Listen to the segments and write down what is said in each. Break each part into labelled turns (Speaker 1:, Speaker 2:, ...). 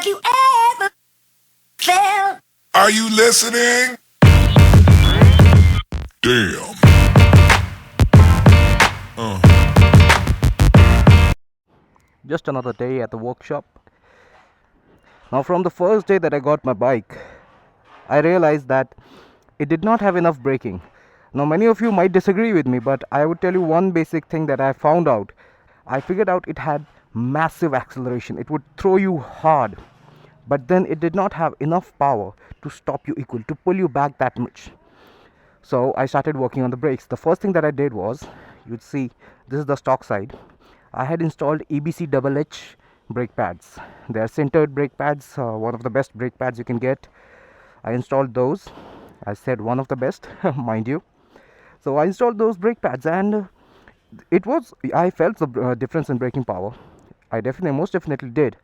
Speaker 1: Have you ever felt?
Speaker 2: Are you listening? Damn.
Speaker 3: Just another day at the workshop. Now, from the first day that I got my bike, I realized that it did not have enough braking. Now, many of you might disagree with me, but I would tell you one basic thing that I found out. I figured out it had massive acceleration, it would throw you hard, but then it did not have enough power to stop you equal, to pull you back that much. So I started working on the brakes. The first thing that I did was, you'd see, this is the stock side. I had installed EBC double H brake pads. They are sintered brake pads, one of the best brake pads you can get. I installed those. I said one of the best, mind you. So I installed those brake pads, and I felt the difference in braking power. I most definitely did.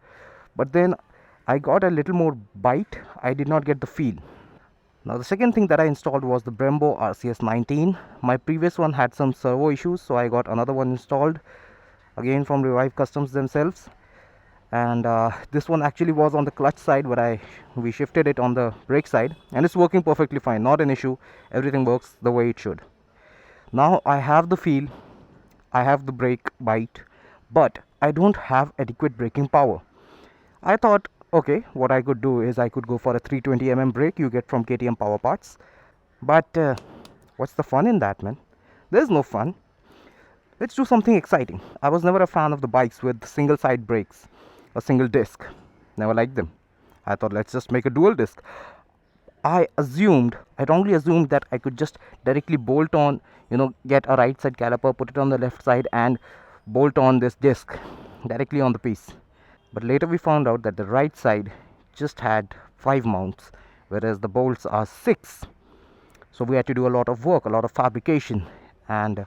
Speaker 3: But then I got a little more bite. I did not get the feel. Now the second thing that I installed was the Brembo RCS 19. My previous one had some servo issues, so I got another one installed, again from Revive Customs themselves. And this one actually was on the clutch side, but we shifted it on the brake side, and it's working perfectly fine, not an issue. Everything works the way it should. Now I have the feel, I have the brake bite, but I don't have adequate braking power. I thought, okay, what I could do is I could go for a 320 brake you get from KTM Power Parts. But what's the fun in that, man? There's no fun. Let's do something exciting. I was never a fan of the bikes with single side brakes, a single disc. Never liked them. I thought, let's just make a dual disc. I wrongly assumed that I could just directly bolt on, get a right side caliper, put it on the left side, and bolt on this disc directly on the piece. But later we found out that the right side just had 5 mounts, whereas the bolts are 6. So we had to do a lot of work, a lot of fabrication, and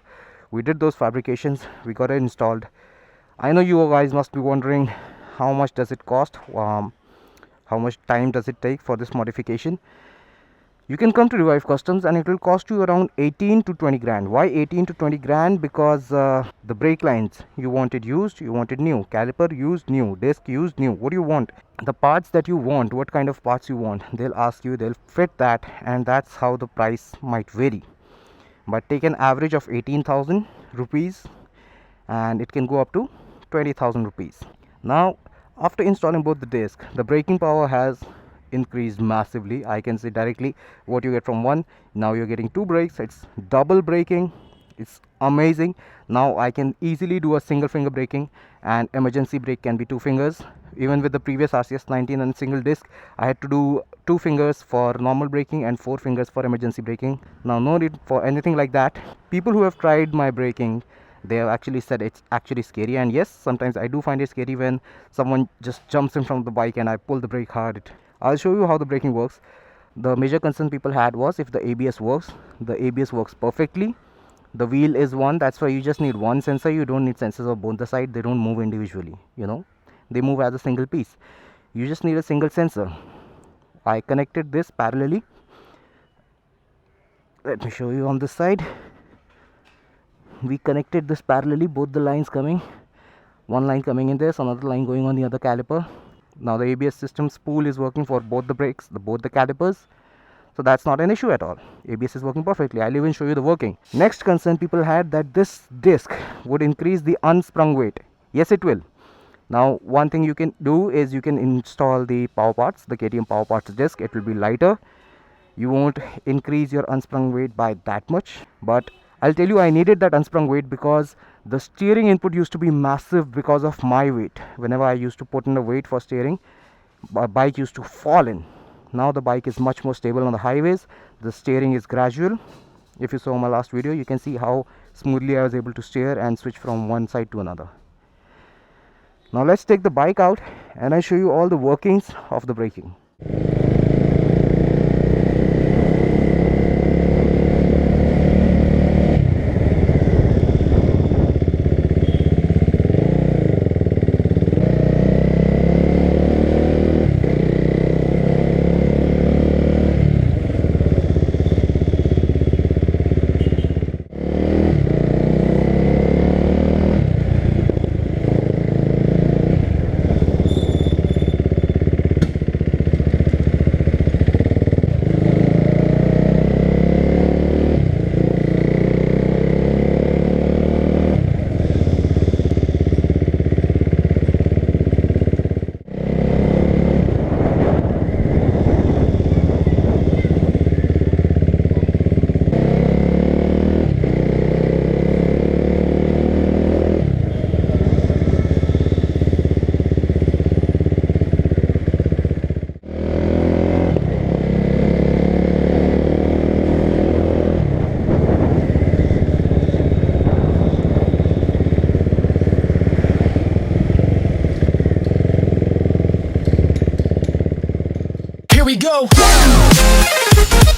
Speaker 3: we did those fabrications. We got it installed. I know you guys must be wondering, how much does it cost? How much time does it take for this modification? You can come to Revive Customs and it will cost you around 18 to 20 grand. Why 18 to 20 grand? Because the brake lines, you want it used, you want it new. Caliper used, new. Disc used, new. What do you want? The parts that you want, what kind of parts you want, they'll ask you, they'll fit that, and that's how the price might vary. But take an average of 18,000 rupees and it can go up to 20,000 rupees. Now, after installing both the disc, the braking power has increased massively. I can see directly what you get from one. Now you're getting 2 brakes. It's double braking. It's amazing. Now I can easily do a single finger braking, and emergency brake can be 2 fingers. Even with the previous RCS 19 and single disc, I had to do 2 fingers for normal braking and 4 fingers for emergency braking. Now no need for anything like that. People who have tried my braking, they have actually said it's actually scary, and yes, sometimes I do find it scary when someone just jumps in front of the bike and I pull the brake hard. I'll show you how the braking works. The major concern people had was if the ABS works. The ABS works perfectly. The wheel is one, that's why you just need one sensor. You don't need sensors on both the side. They don't move individually, they move as a single piece. You just need a single sensor. I connected this parallelly. Let me show you on this side. We connected this parallelly, both the lines coming, one line coming in this, another line going on the other caliper. Now the ABS system spool is working for both the brakes, both the calipers, so that's not an issue at all. ABS is working perfectly. I'll even show you the working. Next concern people had, that this disc would increase the unsprung weight. Yes, it will. Now one thing you can do is you can install the power parts, the KTM power parts disc. It will be lighter. You won't increase your unsprung weight by that much, but I'll tell you, I needed that unsprung weight because the steering input used to be massive because of my weight. Whenever I used to put in the weight for steering, my bike used to fall in. Now the bike is much more stable on the highways. The steering is gradual. If you saw my last video, you can see how smoothly I was able to steer and switch from one side to another. Now let's take the bike out and I'll show you all the workings of the braking.
Speaker 4: Here we go.